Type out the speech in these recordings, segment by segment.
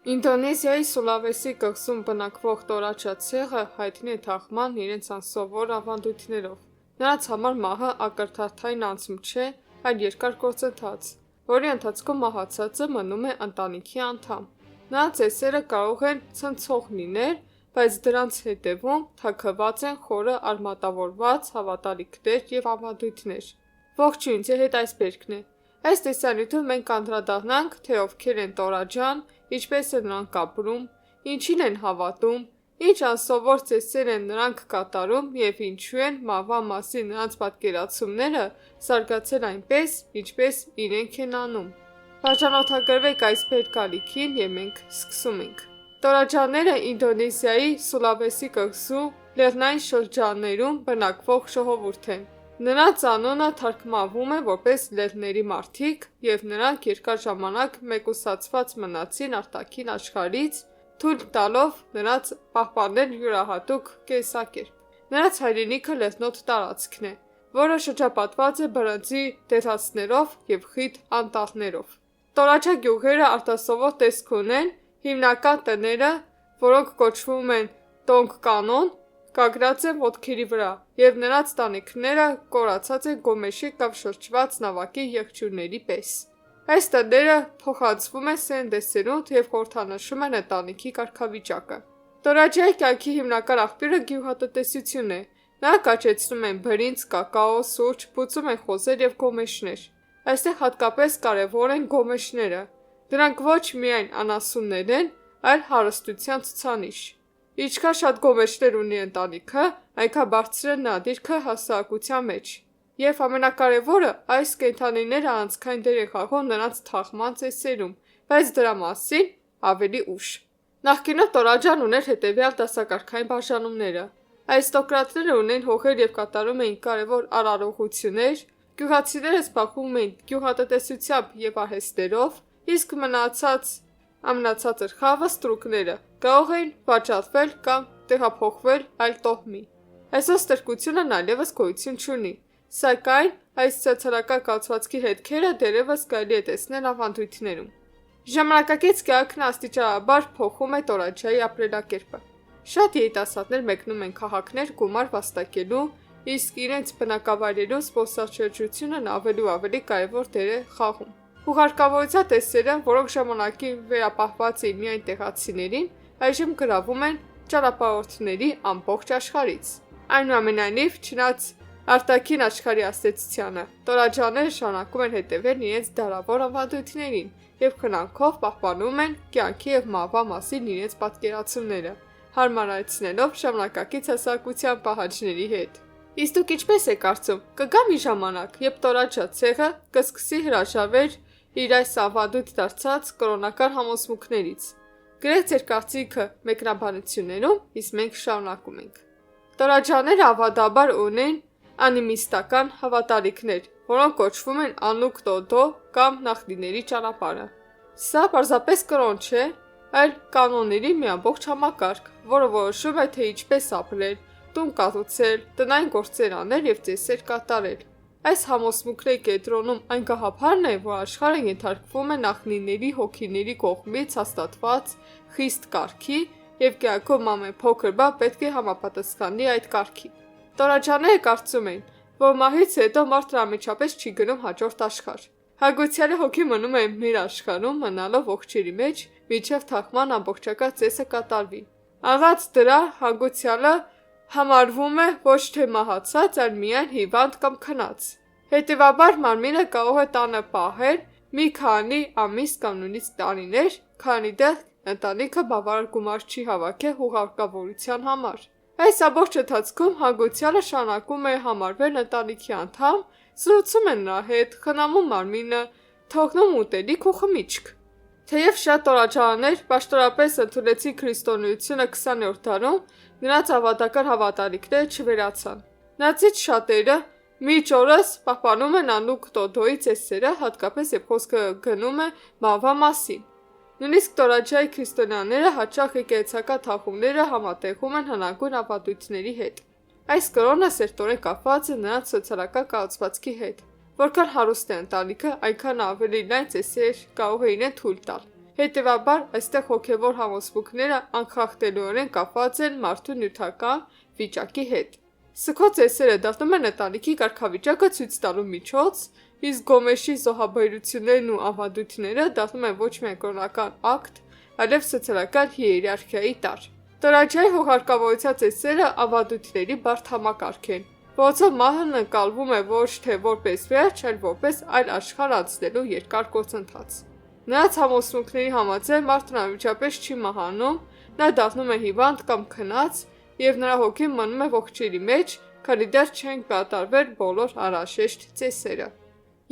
Ինդոնեզիայի Սուլավեսի կղզում բնակվող Տորաչա ցեղը հայտնի է թաղման իրենց անսովոր ավանդույթներով։ Նրանց համար մահը ակրթարթային անցում չէ, այլ երկար գործընթաց, որի ընթացքում մահացածը մնում է ընտանիքի անդամ։ Նրանց ծեսերը կարող են ցնցող լինել, բայց դրանց հետևում թաքնված են խորը արմատավորված հավատալիքներ և ավանդույթներ։ Ողջույն, ձեր հետ այսպերկն է։ Այս տեսանյութում մենք անդրադառնանք, թե ովքեր են Տորաջան, ինչպես են նրանք ապրում, ինչին են հավատում, ինչ անսովոր ծեսեր են նրանք կատարում և ինչու են մահվան մասին նրանց պատկերացումները զարգացել այնպես, ինչպես իրենք են անում։ Բաժանորդագրվեք այս բերկալիքին և մենք սկսում ենք։ Տորաջաները Ինդոնեզիայի Սուլավեսի կղզու լեռնային շրջաններում բնակվող ժողովուրդ են։ Նրանց անունը թարգմանվում է որպես լեռների մարդիկ, և նրանք երկար ժամանակ մեկուսացված մնացին արտաքին աշխարհից, թույլ տալով նրանց պահպանել յուրահատուկ կենսակերպ։ Նրանց հայրենիքը լեռնոտ տարածքն է, որը շրջապատված է բրնձի դերհացներով և խիտ անտառներով։ Տորաչա գյուղերը արտասովոր տեսք ունեն, հիմնական տները, որոնք կոչվում են տոնգկանոն, կանգնած են ոտքերի վրա, և նրանց տանիքները կորացած են գոմեշի կամ շրջված նավակի եղջյուրների պես։ Այս տները փոխանցվում են սերնդեսերունդ և խորհրդանշում են ընտանիքի կարգավիճակը։ Տորաջայի կյանքի հիմնական աղբյուրը գյուղատնտեսությունն է։ Նրանք աճեցնում են բրինձ, կակաո, սուրճ, բուծում են խոզեր և գոմեշներ։ Այստեղ հատկապես կարևոր են գոմեշները։ Դրանք ոչ միայն անասուններ են, այլ հարստության ցուցանիշ։ Ինչքան շատ գոմեշներ ունի ընտանիքը, այնքան բարձր է նրա դիրքը հասարակության մեջ։ Եվ ամենակարևորը, այս կենդանիները առանցքային դեր են խաղում նրանց թաղման ծեսերում, բայց դրա մասին ավելի ուշ։ Նախկինում Տորաջան ուներ հետևյալ դասակարգային բաժանումները։ Արիստոկրատները ունեին հողեր և կատարում էին կարևոր արարողություններ, գյուղացիները զբաղվում էին գյուղատնտեսությամբ և արհեստներով, իսկ մնացած ամենացածր խավը ստրուկները կարող էին վաճառվել կամ տեղափոխվել այլ տոհմի։ Այսօր ստրկությունն այլևս գոյություն չունի, սակայն այս սոցիալական կառուցվածքի հետքերը դեռևս կարելի է տեսնել ավանդույթներում։ Ժամանակակից կյանքն աստիճանաբար փոխում է Տորաջայի ապրելակերպը։ Շատ երիտասարդներ մեկնում են քաղաքներ գումար վաստակելու, իսկ իրենց բնակավայրերում զբոսաշրջությունն ավելի ու ավելի կարևոր դեր է խաղում։ Հուղարկավորության տեսերը, որոնք ժամանակին վերապահված էին միայն տեղացիներին, այժմ գրավում են ճանապարհորդների ամբողջ աշխարհից։ Այնուամենայնիվ, չնայած արտաքին աշխարհի ազդեցությանը, Տորաջաները շարունակում են հետևել իրենց դարավոր ավանդույթներին և խնամքով պահպանում են կյանքի և մահվան մասին իրենց պատկերացումները, հարմարեցնելով ժամանակակից հասարակության պահանջների հետ։ Իսկ դուք ինչպես եք կարծում, կգա մի ժամանակ, երբ Տորաջա ցեղը կսկսի հրաժարվել իր այս ավանդույթ դարձած կրոնական համոզմունքներից։ Գրեք ձեր կարծիքը մեկնաբանություններում, իսկ մենք շարունակում ենք։ Տորաջաները ավանդաբար ունեն անիմիստական հավատալիքներ, որոնք կոչվում են Անուկ Տոդո կամ նախնիների ճանապարհը։ Սա պարզապես կրոն չէ, այլ կանոնների մի ամբողջ համակարգ, որը որոշում է, թե ինչպես ապրել, տուն կառուցել, տնային գործեր անել և ծեսեր կատարել։ Այս համոզմունքների կենտրոնում այն գաղափարն է, որ աշխարհը ենթարկվում է նախնիների հոգիների կողմից հաստատված խիստ կարգի, և կյանքում ամեն փոքր բան պետք է համապատասխանի այդ կարգին։ Տորաջաները կարծում են, որ մահից հետո մարդն անմիջապես չի գնում հաջորդ աշխարհ։ Հանգուցյալի հոգին մնում է մեր աշխարհում, մնալով ողջերի մեջ, մինչև թաղման ամբողջական ծեսը կատարվի։ Առանց դրա հանգուցյալը համարվում է ոչ թե մահացած, այլ միայն հիվանդ կամ քնած։ Հետևաբար մարմինը կարող է տանը պահել մի քանի ամիս կամ նույնիսկ տարիներ, քանի դեռ ընտանիքը բավարար գումար չի հավաքել հուղարկավորության համար։ Այս ամբողջ ընթացքում հանգուցյալը շարունակում է համարվել ընտանիքի անդամ, զրուցում է նրա հետ, խնամում մարմինը, թողնում ուտելիք ու խմիչք։ Թեև շատ տորաջաներ պաշտոնապես ընդունեցին քրիստոնեությունը 20-րդ դարում, նրանց ավանդական հավատալիքները չվերացան։ Նրանցից շատերը մինչ օրս պահպանում են Անուկ Տոդոյի ծեսերը, հատկապես երբ խոսքը գնում է մահվան մասին։ Նույնիսկ Տորաջայի քրիստոնյաները հաճախ եկեղեցական թաղումները համատեղում են հնագույն ավանդույթների հետ։ Այս կրոնը սերտորեն կապված է նրանց սոցիալական կառուցվածքի հետ։ Որքան հարուստ է ընտանիքը, այնքան ավելի լայն ծեսեր կարող է իրեն թույլ տալ։ Հետևաբար, այստեղ հոգևոր համոզմունքները անխախտելիորեն կապված են մարդու նյութական վիճակի հետ։ Սգո ծեսերը դառնում են ընտանիքի կարգավիճակը ցույց տալու միջոց, իսկ Գոմեշի զոհաբերություններն ու ավանդույթները դառնում են ոչ միայն կրոնական ակտ, այլև սոցիալական հիերարխիայի տարր։ Տորաջայի հոգարկավորության ծեսերը ավանդույթների բարդ համակարգ են, որոնցով մահն ընկալվում է ոչ թե որպես վերջ, այլ որպես այլ աշխարհ անցնելու երկար գործընթաց։ Նրանց համոզմունքների համաձայն մարդն անմիջապես չի մահանում, նա դառնում է հիվանդ կամ քնած, եւ նրա հոգին մնում է ողջերի մեջ, քանի դեռ չեն կատարվել բոլոր անհրաժեշտ ծեսերը։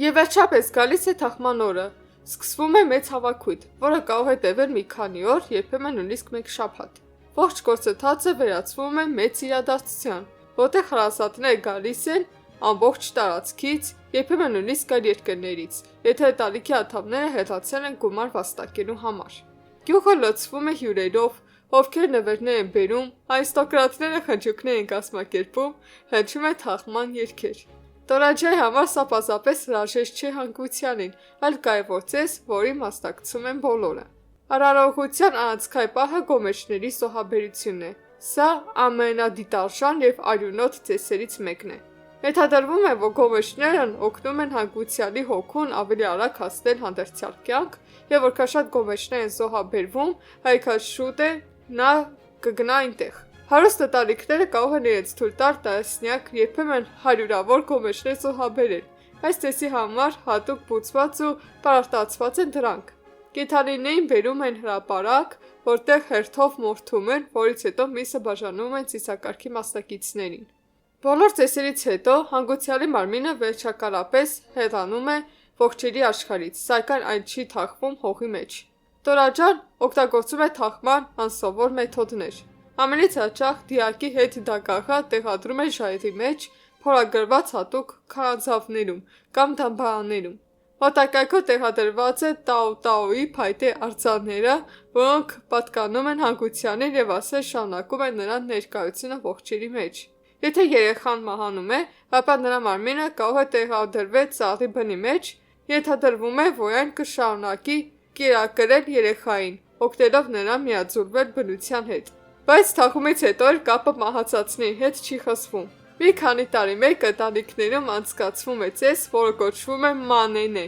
Եվ վերջապես գալիս է թաղման օրը։ Սկսվում է մեծ հավաքույթ, որը կարող է տևել մի քանի օր, երբեմն նույնիսկ մեկ շաբաթ։ Ողջ գործընթացը վերածվում է մեծ իրադարձության, որտեղ հարազատները գալիս են ամբողջ տարածքից, երբեմն նույնիսկ այլ երկրներից, եթե ընտանիքի անդամները հեռացել են գումար վաստակելու համար։ Գյուղը լցվում է հյուրերով, ովքեր նվերներ են բերում, արիստոկրատները խնջույքներ են կազմակերպում, հնչում է թաղման երգեր։ Տորաջայի համար սա պարզապես հրաժեշտ չէ հանգուցյանին, այլ կարևոր ծես, որի մասնակցում են բոլորը։ Արարողության առանցքային պահը գոմեշների զոհաբերությունն է։ Սա ամենադիտարժան եւ արյունոտ ծեսերից մեկն է։ Ենթադրվում է, որ գոմեշներն օգնում են հանգուցյալի հոգուն ավելի արագ հասնել հանդերձյալ կյանք, եւ որքան շատ գոմեշներ են զոհաբերվում, այնքան շուտ է նա կգնա այնտեղ։ Հարուստ ընտանիքները կարող են իրենց թույլ տալ տասնյակ, երբեմն հարյուրավոր գոմեշներ զոհաբերել։ Այս ծեսի համար հատուկ բուծված ու պարարտացված են դրանք։ Կենդանիներին բերում են հրապարակ, որտեղ հերթով մորթում են, որից հետո միսը բաժանում են ծիսակարգի մասնակիցներին։ Բոլոր ծեսերից հետո հանգուցյալի մարմինը վերջակալապես հեռանում է ողջերի աշխարհից, սակայն այն չի թաղվում հողի մեջ։ Տորաջան օգտագործում է թաղման անսովոր մեթոդներ։ Ամենից հաճախ դիակի հետ դագաղը տեղադրում են ժայռի մեջ, փորագրված հատուկ քարանձավներում կամ դամբարաններում։ Մոտակայքով տեղադրված է տաուտաուի փայտե արձանները, որոնք պատկանում են հանգուցյանին եւ ասել շարունակում են նրան ներկայությունը ողջերի մեջ։ Եթե երեխան մահանում է, ապա նրա մարմինը կարող է տեղադրվել ծառի բնի մեջ, ենթադրվում է, որ այն կշարունակի կերակրել երեխային, օգնելով նրան միաձուլվել բնության հետ։ Բայց թաղումից հետո էլ կապը մահացածների հետ չի խզվում։ Մի քանի տարի մեկ ընտանիքներում անցկացվում է ծես, որը կոչվում է մանենե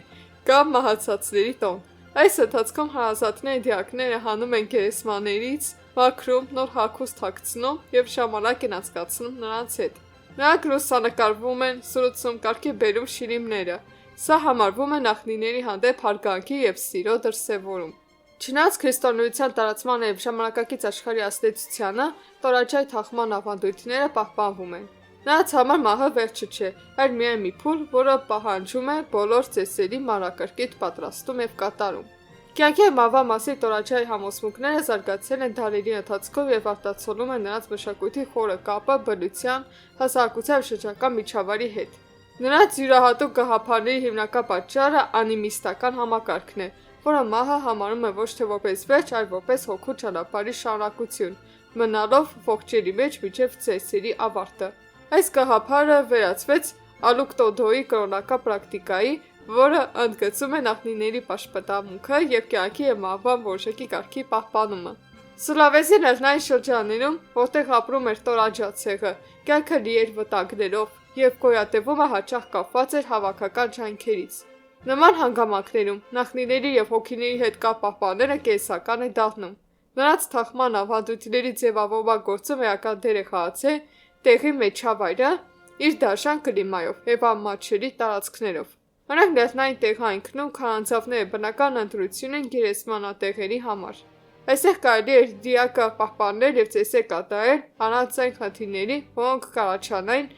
կամ մահացածների տոն։ Այս ընթացքում հարազատների դիակները հանում են գերեզմաներից, մաքրում, նոր հագուստ հագցնում եւ ժամանակ են անցկացնում նրանց հետ։ Նրանք լուսանկարվում են, սրուցում, կարգի բերում շիրիմները։ Սա համարվում է նախնիների հանդեպ հարգանքի եւ սիրո դրսևորում։ Չնայած քրիստոնեության տարածման եւ ժամանակակից աշխարհի ազդեցությանը, Տորաջայի թաղման ավանդույթները պահպանվում են։ Նրանց համար մահը վերջը չէ, այլ միայն մի փուլ, որը պահանջում է բոլոր ծեսերի մանրակրկիտ պատրաստում եւ կատարում։ Կյանքի մահվան մասին Տորաջայի համոզմունքները զարգացել են դարերի ընթացքում եւ արտացոլում են նրանց մշակույթի խորը կապը բնության, հասարակության եւ շրջակա միջավայրի հետ։ Նրանց յուրահատուկ գաղափարների հիմնական պատճառը անիմիստական համակարգն է, որը մահը համարում է ոչ թե որպես վերջ, այլ որպես հոգու ճանապարհի շարունակություն, մնալով ողջերի մեջ մինչև ծեսերի ավարտը։ Այս գաղափարը վերածվեց Ալուկտոդոյի կրոնական պրակտիկայի, որը ընդգծում է նախնիների պաշտպանմունքը եւ կյանքի եւ մահվան որոշակի կարգի պահպանումը։ Սուլավեսի լեռնային շրջաններում, որտեղ ապրում էր Տորաջա ցեղը, կյանքը լի էր վտանգներով եւ գոյատևումը հաճախ կապված էր հավաքական ջանքերից։ Նման հանգամանքներում նախնիների եւ հոգիների հետ կապ պահպանելը կենսական է դառնում։ Նրանց թաղման ավանդույթների ձևավորման գործում էական դեր է խաղացել տեղի մեջավայրը իր դաշան կլիմայով եւ անմատչելի տարածքներով։ Նրանք լեռնային տեղայինքնում քարանձավները բնական ընտրություն են գերեզմանատեղերի համար։ Այստեղ կարելի է դիակը պահպանել եւ ծեսեր կատարել առանց այն խնդիրների, որոնք կառաջանային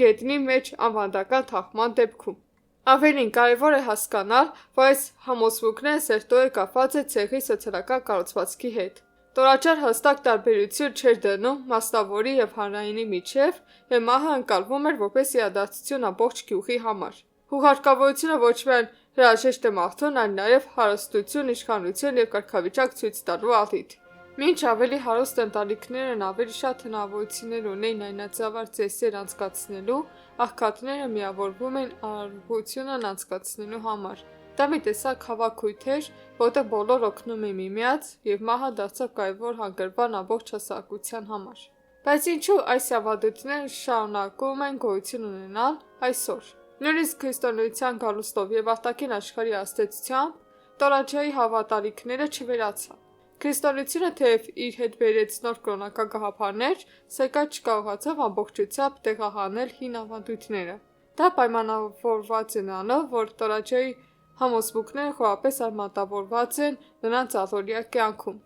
գետնի մեջ ավանդական թաղման դեպքում։ Ավելին կարևոր է հասկանալ, որ այս համոզմունքները սերտորեն կապված է ցեղի սոցիալական կառուցվածքի հետ։ Տորաջան հստակ տարբերություն չէր դնում մասնավորի եւ հանրայինի միջև, եւ մահը ընկալվում էր որպես իրադարձություն ամբողջ գյուղի համար։ Հուղարկավորությունը ոչ միայն հրաժեշտ է մարդուն, այլ նաեւ հարստություն, իշխանություն եւ կարգավիճակ ցույց տալու ալիք։ Մինչ ավելի հարուստ ընտանիքներն ավելի շատ հնարավորություններ ունեին այնածավար ծեսեր անցկացնելու, աղքատները միավորվում են արարողությունն անցկացնելու համար։ Դա մի տեսակ հավաքույթ էր, որտեղ բոլոր օգնում էին միմյանց եւ մահը դարձավ կարևոր հանգրվան ամբողջ հասարակության համար։ Բայց ինչու այս ավանդույթները շարունակում են գոյություն ունենալ այսօր։ Նույնիսկ քրիստոնեության գալուստով եւ արտաքին աշխարհի ազդեցությամբ Տորաջայի հավատալիքները չվերացան։ Քրիստոնեությունը թեև իր հետ բերեց նոր կրոնական գաղափարներ, սակայն չկարողացավ ամբողջությամբ տեղահանել հին ավանդույթները։ Դա պայմանավորված է նրանով, որ Տորաջայի համոզմունքները խորապես արմատավորված են նրանց առօրյա կյանքում։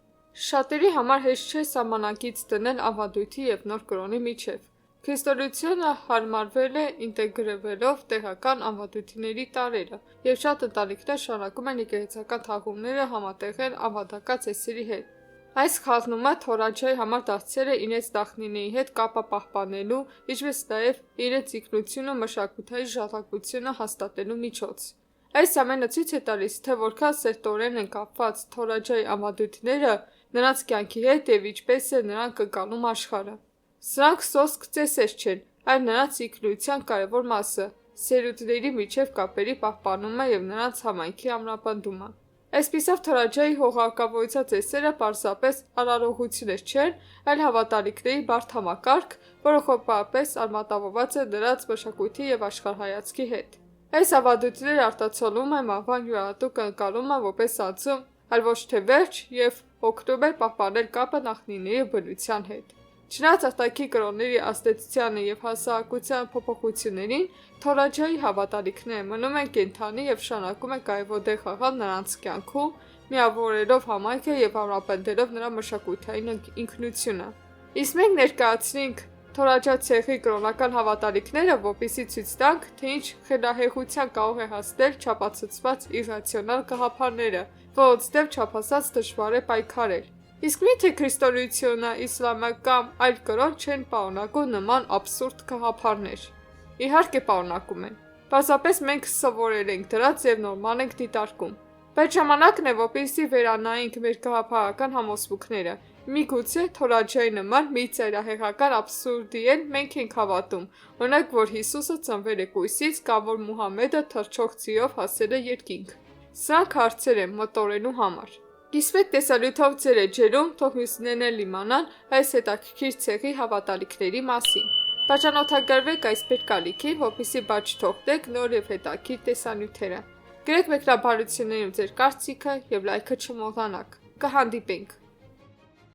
Շատերի համար հեշտ չէ սահմանակից դնել ավանդույթի եւ նոր կրոնի միջև։ Քրիստոնեությունը հարմարվել է ինտեգրվելով տեղական ավանդույթների տարրերը, եւ շատ ընտանիքներ շարունակում են եկեղեցական թաղումները համատեղել ավանդական ծեսերի հետ։ Այս խառնումը Թորաջայի համար դարձել է իրենց նախնիների հետ կապը պահպանելու, ինչպես նաեւ իրենց ինքնությունը մշակութային ժառանգությունը հաստատելու միջոց։ Այս ամենը ցույց է տալիս, թե որքան սերտորեն են կապված Թորաջայի ավանդույթները նրանց կյանքի հետ եւ ինչպես է նրանք ընկալում աշխարհը։ Սրանք սոսկ ծեսեր չեն, այլ նրանց ինքնության կարևոր մասը, սերունդների միջև կապերի պահպանումը եւ նրանց համայնքի ամրապնդումը։ Այսպիսով Թորաջայի հողարկավորության ծեսերը պարզապես արարողություններ չեն, այլ հավատալիքների բարդ համակարգ, որը խորապես արմատավորված է նրանց մշակույթի եւ աշխարհայացքի հետ։ Այս ավանդույթները արտացոլում են մահվան յուրահատուկ ընկալումը որպես անցում, այլ ոչ թե վերջ եւ օգնում է պահպանել կապը նախնիների բնության հետ։ Չնայած արտաքին կրոնների ազդեցությանը եւ հասարակության փոփոխություններին, Թորաջայի հավատալիքները մնում են կենդանի եւ շարունակում են կարևոր դեր խաղալ նրանց կյանքում, միավորելով համայնքը եւ ամրապնդելով նրա մշակութային ինքնությունը։ Իսկ մենք ներկայացնենք Թորաջա ցեղի կրոնական հավատալիքները, որպեսզի ցույց տանք, թե ինչ խելահեղության կարող է հասնել չափածծված իռացիոնալ գաղափարները, որոնց դեմ չափազանց դժվար է պայքարել։ Իսկ միթե քրիստոնեությունը, իսլամը կամ այլ կրոն չեն պարունակում նման աբսուրդ գաղափարներ։ Իհարկե պարունակում են։ Պարզապես մենք սովորել ենք դրանց եւ նորմալ ենք դիտարկում։ Բայց ժամանակն է, որպեսզի վերանայենք մեր գաղափարական համոզմունքները։ Միգուցե Թորաջայի նման մի ծայրահեղական աբսուրդիեն մենք ենք հավատում, օրինակ, որ Հիսուսը ծնվել է կույսից կամ որ Մուհամեդը թռչող ձիով հասել է երկինք։ Սրանք հարցեր են մտորելու համար։ Կիսվեք տեսալյութով ձեր էջերում, թող մյուսներն էլ իմանան այս հետաքրքիր ցեղի հավատալիքների մասին։ Բաժանորդագրվեք այս փերկալիքին, որպեսզի բաց չթողնեք նոր եւ հետաքրքիր տեսանյութերը։ Գրեք մեկնաբանություններում ձեր կարծիքը եւ լայքը չմոռանաք։ Կհանդիպենք։